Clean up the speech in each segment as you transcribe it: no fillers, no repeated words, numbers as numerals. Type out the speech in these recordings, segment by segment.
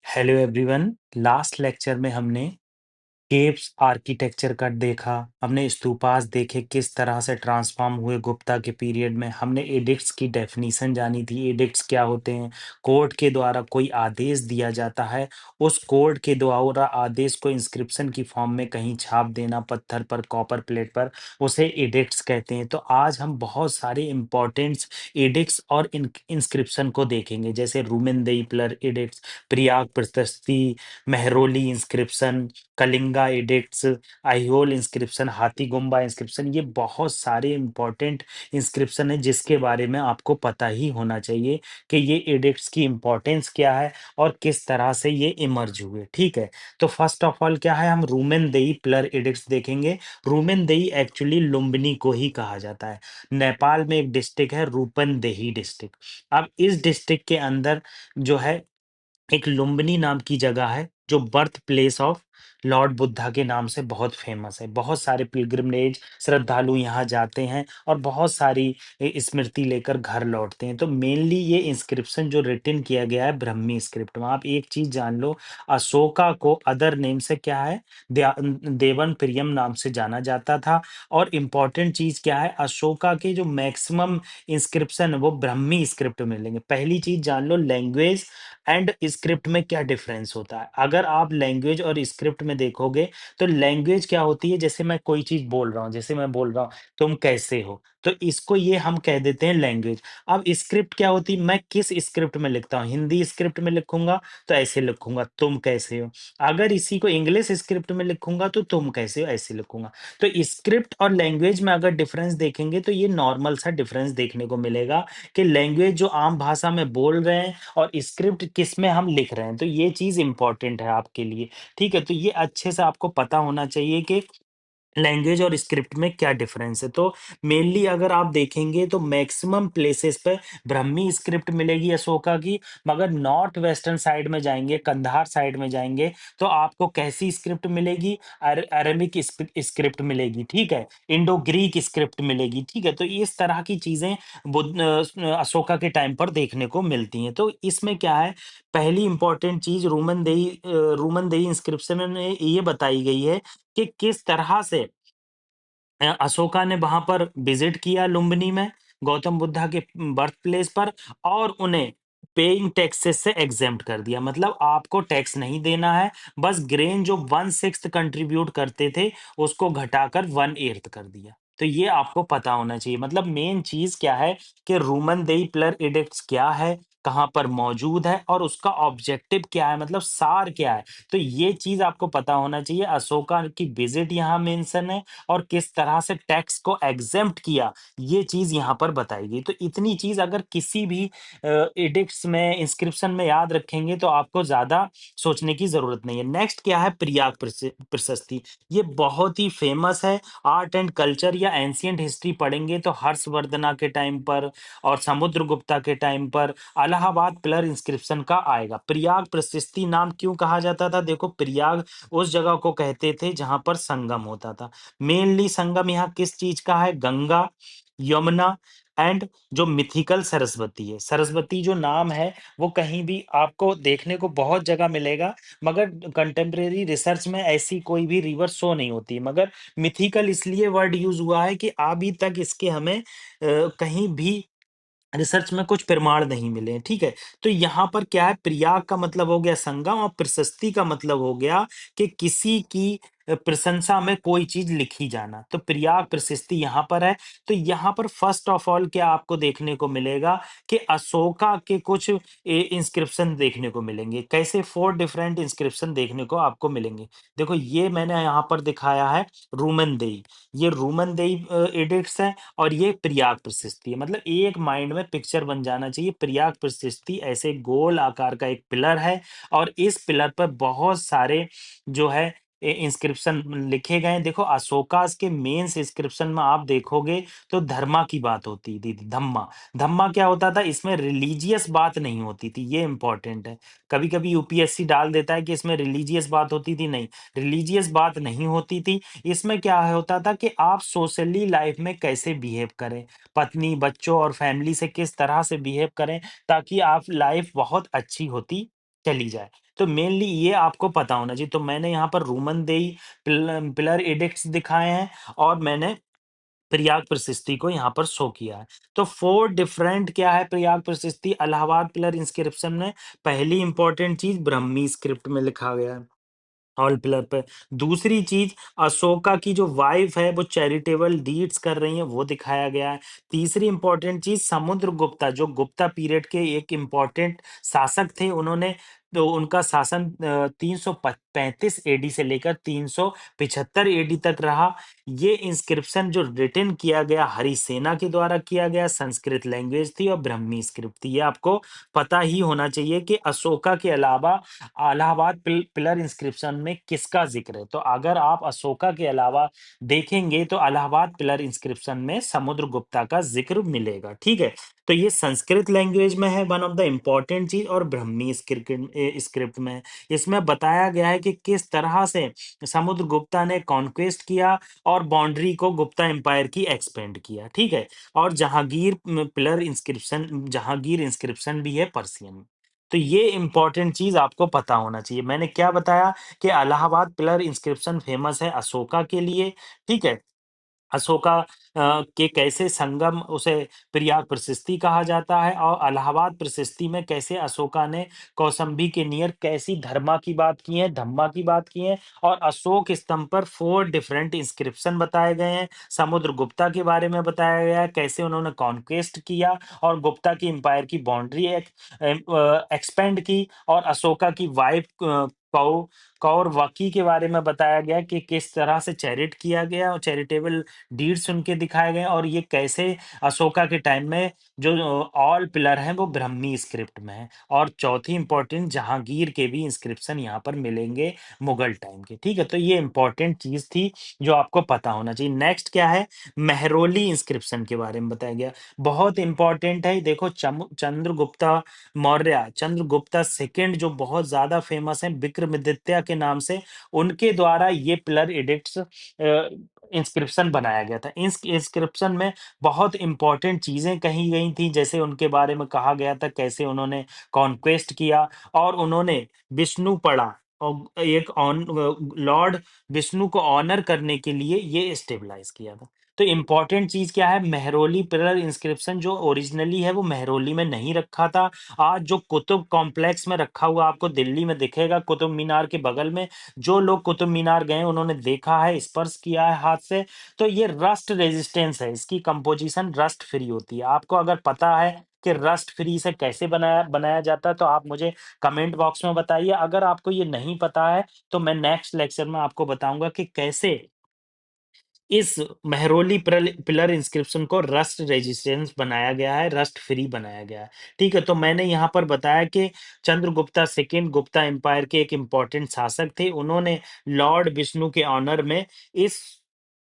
Hello everyone. Last lecture में हमने caves architecture का देखा। हमने स्तूपास देखे किस तरह से ट्रांसफॉर्म हुए गुप्ता के पीरियड में। हमने एडिक्ट्स की डेफिनेशन जानी थी। एडिक्ट्स क्या होते हैं? कोर्ट के द्वारा कोई आदेश दिया जाता है, उस कोर्ट के द्वारा आदेश को इंस्क्रिप्शन की फॉर्म में कहीं छाप देना, पत्थर पर, कॉपर प्लेट पर, उसे एडिक्ट्स कहते हैं। तो आज हम बहुत सारे इंपॉर्टेंट्स एडिक्ट्स और इंस्क्रिप्शन को देखेंगे, जैसे रूमेनदेई pillar edicts, Prayag Prashasti, Mehrauli inscription, Kalinga edicts, Aihole inscription, Hathigumpha inscription. ये बहुत सारे इंपॉर्टेंट इंस्क्रिप्शन है जिसके बारे में आपको पता ही होना चाहिए कि ये एडिक्ट्स की इंपॉर्टेंस क्या है और किस तरह से ये इमर्ज हुए। ठीक है, तो फर्स्ट ऑफ ऑल क्या है, हम रूमेनदेई पिलर एडिक्ट्स देखेंगे। रूमेनदेई एक्चुअली लुम्बिनी को ही कहा जाता है। नेपाल में एक डिस्ट्रिक्ट है रूपनदेही डिस्ट्रिक्ट। अब इस डिस्ट्रिक्ट के अंदर जो है एक लुम्बिनी नाम की जगह है, जो birth place of Lord Buddha के नाम से बहुत फेमस है। बहुत सारे पिलग्रिमेज श्रद्धालु यहाँ जाते हैं और बहुत सारी स्मृति लेकर घर लौटते हैं। तो मेनली ये इंस्क्रिप्शन जो रिटन किया गया है ब्रह्मी स्क्रिप्ट में। आप एक चीज जान लो, अशोका को अदर नेम से क्या है, देवन प्रियम नाम से जाना जाता था। और इम्पॉर्टेंट चीज क्या है, अशोका के जो मैक्सिमम इंस्क्रिप्शन है वो ब्रह्मी स्क्रिप्ट में मिलेंगे। पहली चीज जान लो, लैंग्वेज एंड स्क्रिप्ट में क्या डिफरेंस होता है। अगर आप लैंग्वेज और स्क्रिप्ट में देखोगे तो लैंग्वेज क्या होती है, जैसे मैं कोई चीज बोल रहा हूँ, जैसे मैं बोल रहा हूँ तुम कैसे हो, तो इसको ये हम कह देते हैं लैंग्वेज। अब स्क्रिप्ट क्या होती है, मैं किस स्क्रिप्ट में लिखता हूँ, हिंदी स्क्रिप्ट में लिखूंगा तो ऐसे लिखूंगा तुम कैसे हो। अगर इसी को इंग्लिश स्क्रिप्ट में लिखूंगा तो तुम कैसे हो ऐसे लिखूंगा। तो स्क्रिप्ट और लैंग्वेज में अगर डिफरेंस देखेंगे तो ये नॉर्मल सा डिफरेंस देखने को मिलेगा कि लैंग्वेज जो आम भाषा में बोल रहे हैं और स्क्रिप्ट किस में हम लिख रहे हैं। तो ये चीज़ इम्पोर्टेंट है आपके लिए। ठीक है, तो ये अच्छे से आपको पता होना चाहिए कि लैंग्वेज और स्क्रिप्ट में क्या डिफरेंस है। तो मेनली अगर आप देखेंगे तो मैक्सिमम प्लेसेस पे ब्राह्मी स्क्रिप्ट मिलेगी अशोका की, मगर नॉर्थ वेस्टर्न साइड में जाएंगे, कंधार साइड में जाएंगे तो आपको कैसी स्क्रिप्ट मिलेगी, अरेमिक स्क्रिप्ट मिलेगी। ठीक है, इंडो ग्रीक स्क्रिप्ट मिलेगी। ठीक है, तो इस तरह की चीजें अशोका के टाइम पर देखने को मिलती हैं। तो इसमें क्या है, पहली इंपॉर्टेंट चीज रूमन देही इंस्क्रिप्शन में ये बताई गई है कि किस तरह से अशोका ने वहां पर विजिट किया लुम्बिनी में, गौतम बुद्धा के बर्थ प्लेस पर, और उन्हें पेइंग टैक्सेस से एग्जेम्प्ट कर दिया। मतलब आपको टैक्स नहीं देना है, बस ग्रेन जो 1/6 कंट्रीब्यूट करते थे उसको घटाकर 1/8 कर दिया। तो ये आपको पता होना चाहिए। मतलब मेन चीज क्या है कि रूमन देई पिलर एडिक्ट्स क्या है, कहाँ पर मौजूद है और उसका ऑब्जेक्टिव क्या है, मतलब सार क्या है। तो ये चीज आपको पता होना चाहिए। अशोका की विजिट यहाँ मेंशन है और किस तरह से टैक्स को एग्जेम्प्ट किया, ये चीज यहाँ पर बताई गई। तो इतनी चीज अगर किसी भी एडिक्ट्स में, इंस्क्रिप्शन में याद रखेंगे तो आपको ज्यादा सोचने की जरूरत नहीं है। नेक्स्ट क्या है, प्रयाग प्रशस्ति। ये बहुत ही फेमस है। आर्ट एंड कल्चर या एंशियंट हिस्ट्री पढ़ेंगे तो हर्षवर्धना के टाइम पर और समुद्रगुप्ता के टाइम पर इलाहाबाद पिलर इंस्क्रिप्शन का आएगा। प्रयाग प्रशस्ति नाम क्यों कहा जाता था, देखो प्रयाग उस जगह को कहते थे जहां पर संगम होता था। मेनली संगम यहाँ किस चीज का है, गंगा, यमुना एंड जो मिथिकल सरस्वती है। सरस्वती जो नाम है वो कहीं भी आपको देखने को बहुत जगह मिलेगा, मगर कंटेम्प्रेरी रिसर्च में ऐसी कोई भी रिवर शो नहीं होती। मगर मिथिकल इसलिए वर्ड यूज हुआ है कि अभी तक इसके हमें कहीं भी रिसर्च में कुछ प्रमाण नहीं मिले हैं। ठीक है, तो यहाँ पर क्या है, प्रयाग का मतलब हो गया संगम और प्रशस्ति का मतलब हो गया कि किसी की प्रशंसा में कोई चीज लिखी जाना। तो प्रयाग प्रशस्ति यहाँ पर है। तो यहाँ पर फर्स्ट ऑफ ऑल क्या आपको देखने को मिलेगा कि अशोका के कुछ इंस्क्रिप्शन देखने को मिलेंगे। कैसे, 4 डिफरेंट इंस्क्रिप्शन देखने को आपको मिलेंगे। देखो ये मैंने यहाँ पर दिखाया है रूमन देई, ये रूमन देई एडिक्ट्स है और ये प्रयाग प्रशस्ति है। मतलब एक माइंड में पिक्चर बन जाना चाहिए। प्रयाग प्रशस्ति ऐसे गोल आकार का एक पिलर है और इस पिलर पर बहुत सारे जो है इंस्क्रिप्शन लिखे गए हैं। देखो अशोकास के मेंस इंस्क्रिप्शन में आप देखोगे तो धर्मा की बात होती थी, धम्मा। धम्मा क्या होता था, इसमें रिलीजियस बात नहीं होती थी, ये इंपॉर्टेंट है। कभी कभी यूपीएससी डाल देता है कि इसमें रिलीजियस बात होती थी, नहीं, रिलीजियस बात नहीं होती थी। इसमें क्या होता था कि आप सोशली लाइफ में कैसे बिहेव करें, पत्नी, बच्चों और फैमिली से किस तरह से बिहेव करें ताकि आप लाइफ बहुत अच्छी होती चली जाए। तो मेनली ये आपको पता होना चाहिए। तो मैंने यहाँ पर रूमनदेही पिलर एडिक्ट्स दिखाए हैं और मैंने प्रयाग प्रशस्ति को यहाँ पर शो किया है। तो 4 डिफरेंट क्या है प्रयाग प्रशस्ति इलाहाबाद पिलर इंस्क्रिप्शन में, पहली इंपॉर्टेंट चीज़ ब्राह्मी स्क्रिप्ट में लिखा गया है। ऑल पिलर पे। दूसरी चीज़ अशोका की जो वाइफ़ है वो चैरिटेबल डीड्स कर रही हैं वो दिखाया गया है। तीसरी इम्पोर्टेंट चीज़ समुद्रगुप्ता जो गुप्ता पीरियड के एक इम्पोर्टेंट शासक थे उन्होंने तो उनका शासन 335 एडी से लेकर 375 एडी तक रहा। ये इंस्क्रिप्शन जो रिटन किया गया हरिसेना के द्वारा किया गया संस्कृत लैंग्वेज थी और ब्राह्मी स्क्रिप्ट थी। ये आपको पता ही होना चाहिए कि अशोका के अलावा इलाहाबाद पिलर इंस्क्रिप्शन में किसका जिक्र है। तो अगर आप अशोका के अलावा देखेंगे तो इलाहाबाद पिलर इंस्क्रिप्शन में समुद्रगुप्ता का जिक्र मिलेगा। ठीक है, तो ये संस्कृत लैंग्वेज में है वन ऑफ द इम्पॉर्टेंट चीज और ब्राह्मी स्क्रिप्ट में है। इसमें बताया गया है कि किस तरह से समुद्रगुप्ता ने कॉन्क्वेस्ट किया और बाउंड्री को गुप्ता एम्पायर की एक्सपेंड किया। ठीक है, और जहांगीर इंस्क्रिप्शन भी है पर्सियन में। तो ये इंपॉर्टेंट चीज आपको पता होना चाहिए। मैंने क्या बताया कि इलाहाबाद पिलर इंस्क्रिप्शन फेमस है अशोका के लिए। ठीक है, अशोका के कैसे संगम उसे प्रयाग प्रशस्ति कहा जाता है और इलाहाबाद प्रशस्ति में कैसे अशोका ने कौशाम्बी के नियर कैसी धर्मा की बात की है, धम्मा की बात की है और अशोक स्तंभ पर 4 डिफरेंट इंस्क्रिप्शन बताए गए हैं। समुद्रगुप्ता के बारे में बताया गया है, कैसे उन्होंने कॉन्क्वेस्ट किया और गुप्ता की एम्पायर की बाउंड्री एक्सपेंड की और अशोका की वाइफ कौरवकी के बारे में बताया गया कि किस तरह से चैरिट किया गया और चैरिटेबल डीड्स उनके दिखाए गए और ये कैसे अशोका के टाइम में जो ऑल पिलर हैं वो ब्राह्मी स्क्रिप्ट में है। और चौथी इंपॉर्टेंट जहांगीर के भी इंस्क्रिप्शन यहाँ पर मिलेंगे मुगल टाइम के। ठीक है, तो ये इंपॉर्टेंट चीज थी जो आपको पता होना चाहिए। नेक्स्ट क्या है, मेहरौली इंस्क्रिप्शन के बारे में बताया गया, बहुत इंपॉर्टेंट है। देखो चंद्रगुप्ता मौर्य, चंद्रगुप्ता सेकंड जो बहुत ज्यादा फेमस है विक्रमादित्य के नाम से, उनके द्वारा ये पिलर एडिक्ट्स इंस्क्रिप्शन बनाया गया था। इस इंस्क्रिप्शन में बहुत इंपॉर्टेंट चीजें कही गई थी, जैसे उनके बारे में कहा गया था कैसे उन्होंने कॉन्क्वेस्ट किया और उन्होंने विष्णु पड़ा और एक ऑन लॉर्ड विष्णु को ऑनर करने के लिए ये स्टेबलाइज किया था। तो इंपॉर्टेंट चीज क्या है, मेहरौली पिलर इंस्क्रिप्शन जो ओरिजिनली है वो मेहरौली में नहीं रखा था। आज जो कुतुब कॉम्प्लेक्स में रखा हुआ आपको दिल्ली में दिखेगा कुतुब मीनार के बगल में, जो लोग कुतुब मीनार गए उन्होंने देखा है, स्पर्श किया है हाथ से, तो ये रस्ट रेजिस्टेंस है, इसकी कंपोजिशन रस्ट फ्री होती है। आपको अगर पता है कि रस्ट फ्री से कैसे बनाया बनाया जाता है तो आप मुझे कमेंट बॉक्स में बताइए। अगर आपको ये नहीं पता है तो मैं नेक्स्ट लेक्चर में आपको बताऊंगा कि कैसे इस मेहरौली पिलर इंस्क्रिप्शन को रस्ट रेजिस्टेंस बनाया गया है, रस्ट फ्री बनाया गया है। ठीक है, तो मैंने यहाँ पर बताया कि चंद्रगुप्ता सेकंड गुप्ता एम्पायर के एक इम्पॉर्टेंट शासक थे। उन्होंने लॉर्ड विष्णु के ऑनर में इस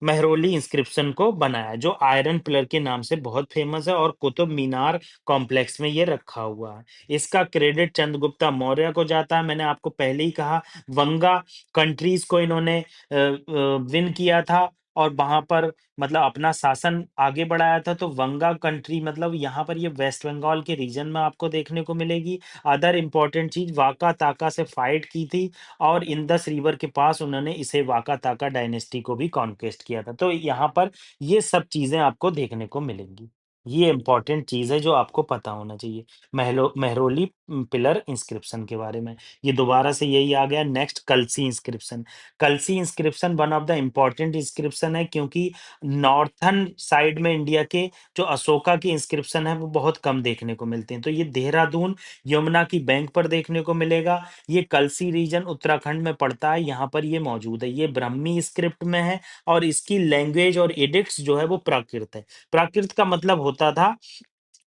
मेहरौली इंस्क्रिप्शन को बनाया जो आयरन पिलर के नाम से बहुत फेमस है और कुतुब मीनार कॉम्प्लेक्स में ये रखा हुआ है। इसका क्रेडिट चंद्रगुप्ता मौर्य को जाता है। मैंने आपको पहले ही कहा वंगा कंट्रीज को इन्होंने विन किया था और वहां पर मतलब अपना शासन आगे बढ़ाया था। तो वंगा कंट्री मतलब यहाँ पर ये वेस्ट बंगाल के रीजन में आपको देखने को मिलेगी। अदर इम्पोर्टेंट चीज वाका ताका से फाइट की थी और इंदस रिवर के पास उन्होंने इसे वाका ताका डायनेस्टी को भी कॉन्क्वेस्ट किया था। तो यहाँ पर ये सब चीजें आपको देखने को मिलेंगी। ये इंपॉर्टेंट चीज है जो आपको पता होना चाहिए मेहरौली पिलर इंस्क्रिप्शन के बारे में। ये दोबारा से यही आ गया। Next Kalsi inscription. Kalsi inscription one of the important inscription है क्योंकि नॉर्थन साइड में इंडिया के जो अशोका की इंस्क्रिप्शन है वो बहुत कम देखने को मिलते हैं। तो ये देहरादून यमुना की बैंक पर देखने को मिलेगा। ये कलसी रीजन उत्तराखंड में पड़ता है, यहाँ पर ये मौजूद है। ये ब्राह्मी स्क्रिप्ट में है और इसकी लैंग्वेज और एडिक्ट्स जो है वो प्राकृत है। प्राकृत का मतलब होता था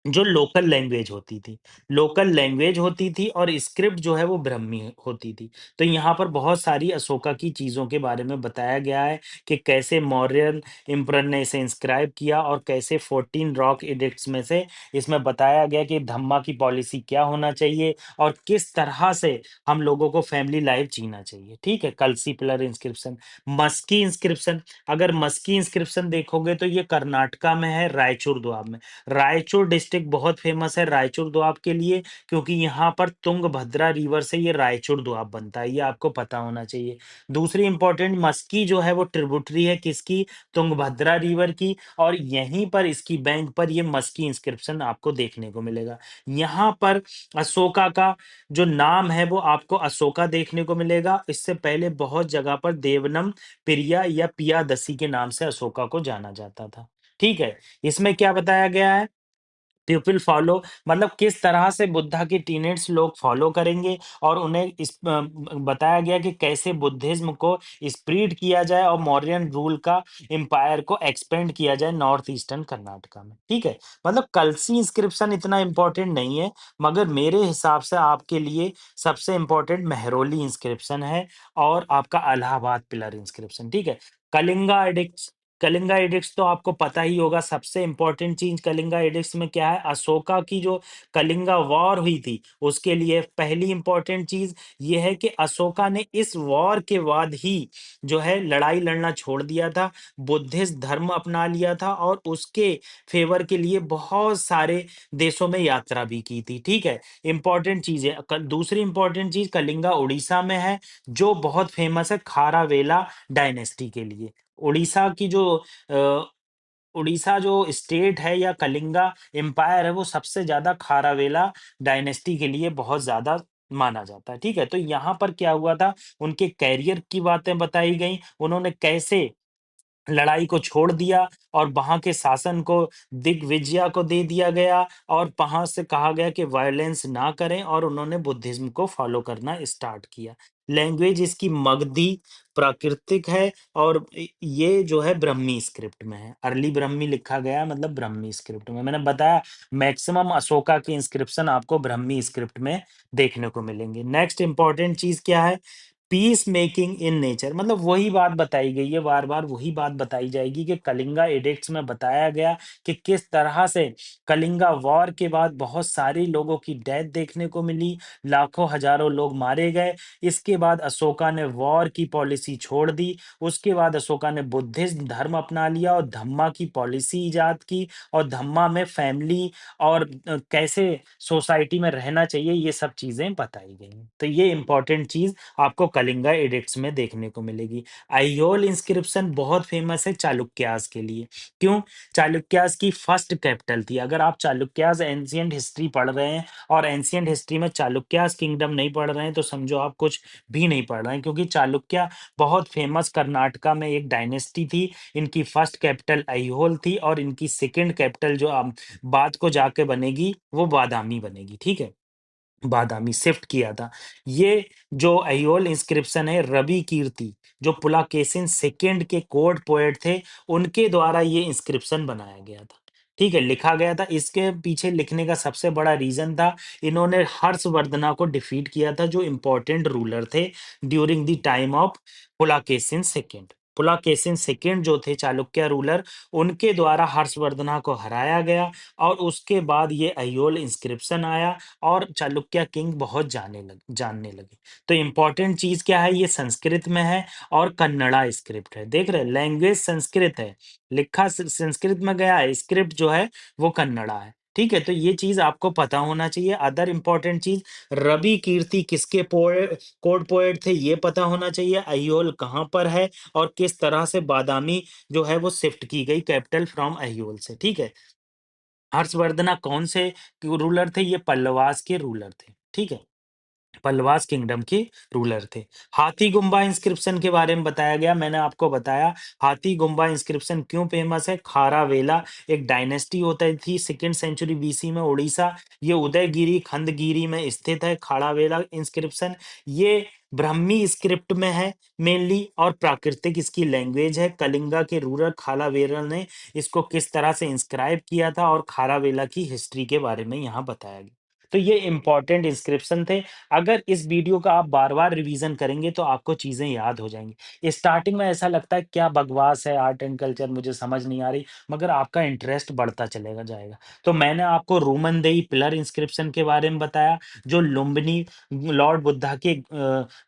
जो लोकल लैंग्वेज होती थी, लोकल लैंग्वेज होती थी और स्क्रिप्ट जो है वो ब्राह्मी होती थी। तो यहाँ पर बहुत सारी अशोका की चीज़ों के बारे में बताया गया है कि कैसे मौर्यन एम्परर ने इसे इंस्क्राइब किया और कैसे 14 रॉक एडिक्ट्स में से इसमें बताया गया कि धम्मा की पॉलिसी क्या होना चाहिए और किस तरह से हम लोगों को फैमिली लाइफ जीना चाहिए। ठीक है, कलसी पिलर इंस्क्रिप्शन। मस्की इंस्क्रिप्शन, अगर मस्की इंस्क्रिप्शन देखोगे तो ये कर्नाटका में है, रायचूर द्वार में। रायचूर डिस्ट्रिक्ट डिस्ट्रिक्ट बहुत फेमस है रायचूर दोआब के लिए, क्योंकि यहाँ पर तुंगभद्रा रिवर से ये रायचूर दोआब बनता है, ये आपको पता होना चाहिए। दूसरी इंपॉर्टेंट, मस्की जो है वो ट्रिब्यूटरी है किसकी? तुंगभद्रा रिवर की, और यहीं पर इसकी बैंक पर ये मस्की इंस्क्रिप्शन आपको देखने को मिलेगा। यहाँ पर अशोका का जो नाम है वो आपको अशोका देखने को मिलेगा। इससे पहले बहुत जगह पर देवनम पिरिया या पियादसी के नाम से अशोका को जाना जाता था। ठीक है? इसमें क्या बताया गया है? पीपल फॉलो, मतलब किस तरह से बुद्धा की टीनेट्स लोग फॉलो करेंगे, और उन्हें बताया गया कि कैसे बुद्धिज्म को स्प्रेड किया जाए और मौर्यन रूल का एम्पायर को एक्सपेंड किया जाए नॉर्थ ईस्टर्न कर्नाटका में। ठीक है, मतलब कलसी इंस्क्रिप्शन इतना इंपॉर्टेंट नहीं है, मगर मेरे हिसाब से आपके लिए सबसे इंपॉर्टेंट मेहरौली इंस्क्रिप्शन है और आपका इलाहाबाद पिलर इंस्क्रिप्शन। ठीक है, कलिंगा एडिक्ट, कलिंगा एडिक्ट्स तो आपको पता ही होगा। सबसे इंपॉर्टेंट चीज कलिंगा एडिक्ट्स में क्या है? अशोका की जो कलिंगा वॉर हुई थी उसके लिए पहली इंपॉर्टेंट चीज ये है कि अशोका ने इस वॉर के बाद ही जो है लड़ाई लड़ना छोड़ दिया था, बुद्धिस्ट धर्म अपना लिया था, और उसके फेवर के लिए बहुत सारे देशों में यात्रा भी की थी। ठीक है, इंपॉर्टेंट चीज है। दूसरी इंपॉर्टेंट चीज, कलिंगा उड़ीसा में है, जो बहुत फेमस है खारावेला डायनेस्टी के लिए। उड़ीसा की जो अ, उड़ीसा जो स्टेट है या कलिंगा एम्पायर है वो सबसे ज्यादा खारावेला डायनेस्टी के लिए बहुत ज्यादा माना जाता है। ठीक है, तो यहाँ पर क्या हुआ था, उनके कैरियर की बातें बताई गई, उन्होंने कैसे लड़ाई को छोड़ दिया और वहां के शासन को दिग्विजया को दे दिया गया, और वहां से कहा गया कि वायलेंस ना करें, और उन्होंने बुद्धिज्म को फॉलो करना स्टार्ट किया। लैंग्वेज इसकी मगधी प्राकृतिक है, और ये जो है ब्रह्मी स्क्रिप्ट में है, अर्ली ब्रह्मी लिखा गया है, मतलब ब्रह्मी स्क्रिप्ट में। मैंने बताया मैक्सिमम अशोका के इंस्क्रिप्शन आपको ब्रह्मी स्क्रिप्ट में देखने को मिलेंगे। नेक्स्ट इंपॉर्टेंट चीज क्या है? पीस मेकिंग इन नेचर, मतलब वही बात बताई गई है, बार बार वही बात बताई जाएगी कि कलिंगा एडिक्ट्स में बताया गया कि किस तरह से कलिंगा वॉर के बाद बहुत सारे लोगों की डेथ देखने को मिली, लाखों हजारों लोग मारे गए। इसके बाद अशोका ने वॉर की पॉलिसी छोड़ दी, उसके बाद अशोका ने बुद्धिस्ट धर्म अपना लिया और धम्मा की पॉलिसी इजाद की, और धम्मा में फैमिली और कैसे सोसाइटी में रहना चाहिए ये सब चीजें बताई गई हैं। तो ये इंपॉर्टेंट चीज आपको कलिंगा एडिक्ट्स में देखने को मिलेगी। आइहोल इंस्क्रिप्शन बहुत फेमस है चालुक्यास के लिए। क्यों? चालुक्यास की फर्स्ट कैपिटल थी। अगर आप चालुक्यास एंशियंट हिस्ट्री पढ़ रहे हैं और एंशियंट हिस्ट्री में चालुक्यास किंगडम नहीं पढ़ रहे हैं तो समझो आप कुछ भी नहीं पढ़ रहे हैं, क्योंकि चालुक्य बहुत फेमस कर्नाटका में एक डायनेस्टी थी। इनकी फर्स्ट कैपिटल आइहोल थी, और इनकी सेकंड कैपिटल जो बाद को जाके बनेगी वो बादामी बनेगी। ठीक है, बादामी शिफ्ट किया था। ये जो अयोल इंस्क्रिप्शन है, रवि कीर्ति जो पुलाकेशिन सेकंड के कोर्ट पोएट थे, उनके द्वारा ये इंस्क्रिप्शन बनाया गया था। ठीक है, लिखा गया था। इसके पीछे लिखने का सबसे बड़ा रीजन था, इन्होंने हर्षवर्धना को डिफीट किया था, जो इंपॉर्टेंट रूलर थे during the time of Pulakeshin second. Pulakeshin second जो थे चालुक्य रूलर, उनके द्वारा हर्षवर्धना को हराया गया, और उसके बाद ये अयोल इंस्क्रिप्शन आया, और चालुक्य किंग बहुत जानने लगे। तो इंपॉर्टेंट चीज क्या है? ये संस्कृत में है और कन्नड़ा स्क्रिप्ट है। देख रहे, लैंग्वेज संस्कृत है, लिखा संस्कृत में गया है, स्क्रिप्ट जो है वो कन्नड़ा है। ठीक है, तो ये चीज आपको पता होना चाहिए। अदर इंपॉर्टेंट चीज, रवि कीर्ति किसके पोएट कोड पोएट थे ये पता होना चाहिए। अहियोल कहाँ पर है और किस तरह से बादामी जो है वो शिफ्ट की गई कैपिटल फ्रॉम अहियोल से। ठीक है, हर्षवर्धना कौन से रूलर थे? ये पल्लवास के रूलर थे। ठीक है, पल्लवास किंगडम के रूलर थे। हाथी गुम्बा इंस्क्रिप्शन के बारे में बताया गया। मैंने आपको बताया हाथी गुम्बा इंस्क्रिप्शन क्यों फेमस है। खारावेला एक डायनेस्टी होता थी सेकेंड सेंचुरी बीसी में उड़ीसा, ये उदयगिरी खंडगिरी में स्थित है। खारावेला इंस्क्रिप्शन ये ब्राह्मी स्क्रिप्ट में है मेनली, और प्राकृतिक इसकी लैंग्वेज है। कलिंगा के रूलर खालावेला ने इसको किस तरह से इंस्क्राइब किया था, और खारावेला की हिस्ट्री के बारे में यहाँ बताया गया। तो ये इंपॉर्टेंट इंस्क्रिप्शन थे। अगर इस वीडियो का आप बार-बार रिवीजन करेंगे तो आपको चीज़ें याद हो जाएँगी। स्टार्टिंग में ऐसा लगता है क्या बकवास है आर्ट एंड कल्चर मुझे समझ नहीं आ रही, मगर आपका इंटरेस्ट बढ़ता चलेगा जाएगा। तो मैंने आपको रोमन-देई पिलर इंस्क्रिप्शन के बारे में बताया, जो लुम्बिनी लॉर्ड बुद्धा के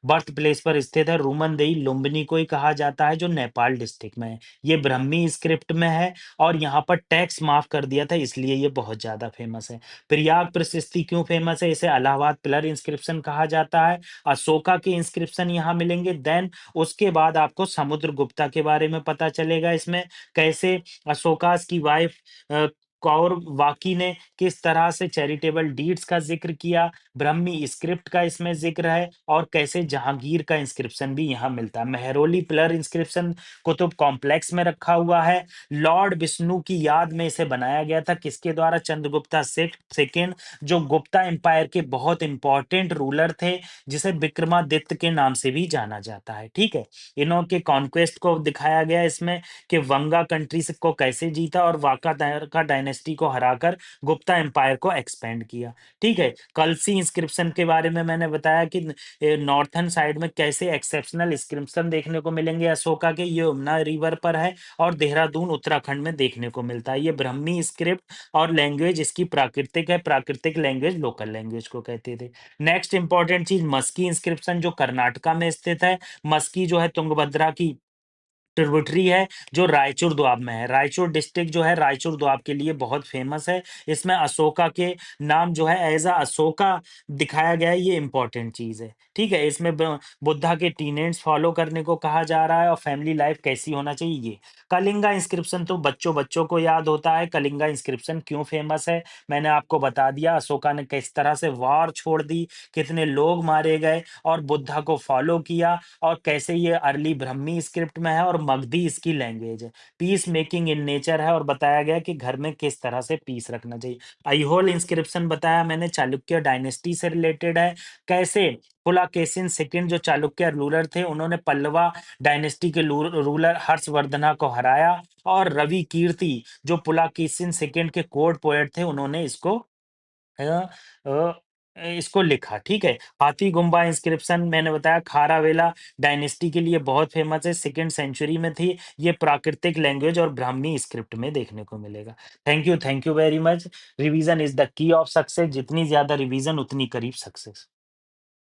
बर्थ प्लेस पर स्थित है। रोमन-देई लुम्बिनी को ही कहा जाता है, जो नेपाल डिस्ट्रिक्ट में है। ये ब्राह्मी स्क्रिप्ट में है और यहाँ पर टैक्स माफ कर दिया था, इसलिए ये बहुत ज़्यादा फेमस है। प्रयाग प्रशस्ति क्यों फेमस है? इसे इलाहाबाद पिलर इंस्क्रिप्शन कहा जाता है। अशोका के इंस्क्रिप्शन यहाँ मिलेंगे। देन उसके बाद आपको समुद्रगुप्ता के बारे में पता चलेगा इसमें, कैसे अशोकास की वाइफ कौरवाकी ने किस तरह से चैरिटेबल डीड्स का ज़िक्र किया, ब्राह्मी स्क्रिप्ट का इसमें ज़िक्र है और कैसे जहांगीर का इंस्क्रिप्शन भी यहाँ मिलता है। Mehrauli pillar inscription Qutub complex में रखा हुआ है। लॉर्ड विष्णु की याद में इसे बनाया गया था, किसके द्वारा? चंद्रगुप्ता सेकंड, जो गुप्ता एम्पायर के बहुत इंपॉर्टेंट रूलर थे, जिसे विक्रमादित्य के नाम से भी जाना जाता है। ठीक है, इन्हों के कॉन्क्वेस्ट को दिखाया गया इसमें कि वंगा कंट्री से को कैसे जीता और वाकाटायरका डायनेस्टी को हराकर गुप्ता एम्पायर को एक्सपेंड किया। ठीक है, कलसी इंस्क्रिप्शन के बारे में मैंने बताया कि नॉर्थन साइड में कैसे एक्सेप्शनल इंस्क्रिप्शन देखने को मिलेंगे अशोका के। ये यमुना रिवर पर है और देहरादून उत्तराखंड में देखने को मिलता है। ये ब्राह्मी स्क्रिप्ट और लैंग्वेज इसकी प्राकृतिक है, प्राकृतिक लैंग्वेज लोकल लैंग्वेज को कहते थे। नेक्स्ट इंपॉर्टेंट चीज मस्की इंस्क्रिप्शन, जो कर्नाटका में स्थित है। मस्की जो है तुंगभद्रा की ट्रिब्यूटरी है, जो रायचूर दोआब में है। रायचूर डिस्ट्रिक्ट जो है रायचूर दोआब के लिए बहुत फेमस है। इसमें अशोका के नाम जो है एज अशोका दिखाया गया है, ये इंपॉर्टेंट चीज है। ठीक है, इसमें बुद्धा के टीनेंट्स फॉलो करने को कहा जा रहा है और फैमिली लाइफ कैसी होना चाहिए ये। कलिंगा इंस्क्रिप्शन तो बच्चों बच्चों को याद होता है। कलिंगा इंस्क्रिप्शन क्यों फेमस है मैंने आपको बता दिया। अशोका ने किस तरह से वॉर छोड़ दी, कितने लोग मारे गए और बुद्धा को फॉलो किया, और कैसे ये अर्ली ब्राह्मी स्क्रिप्ट में है और मगधी इसकी लैंग्वेज है। पीस मेकिंग इन नेचर है और बताया गया कि घर में किस तरह से पीस रखना चाहिए। अइहोल इंस्क्रिप्शन बताया मैंने, चालुक्य डायनेस्टी से रिलेटेड है। कैसे पुलाकेशिन सेकंड जो चालुक्य रूलर थे, उन्होंने पल्लवा डायनेस्टी के रूलर हर्षवर्धना को हराया, और रवि कीर्ति जो पुलाकेशिन सेकंड के कोर्ट पोएट थे, उन्होंने अ अ, इसको लिखा। ठीक है, हाथी गुम्बा इंस्क्रिप्शन मैंने बताया खारावेला डायनेस्टी के लिए बहुत फेमस है, सेकंड सेंचुरी में थी। ये प्राकृतिक लैंग्वेज और ब्राह्मी स्क्रिप्ट में देखने को मिलेगा। Thank you very much. Revision is the key of success. जितनी ज्यादा रिवीजन उतनी करीब सक्सेस।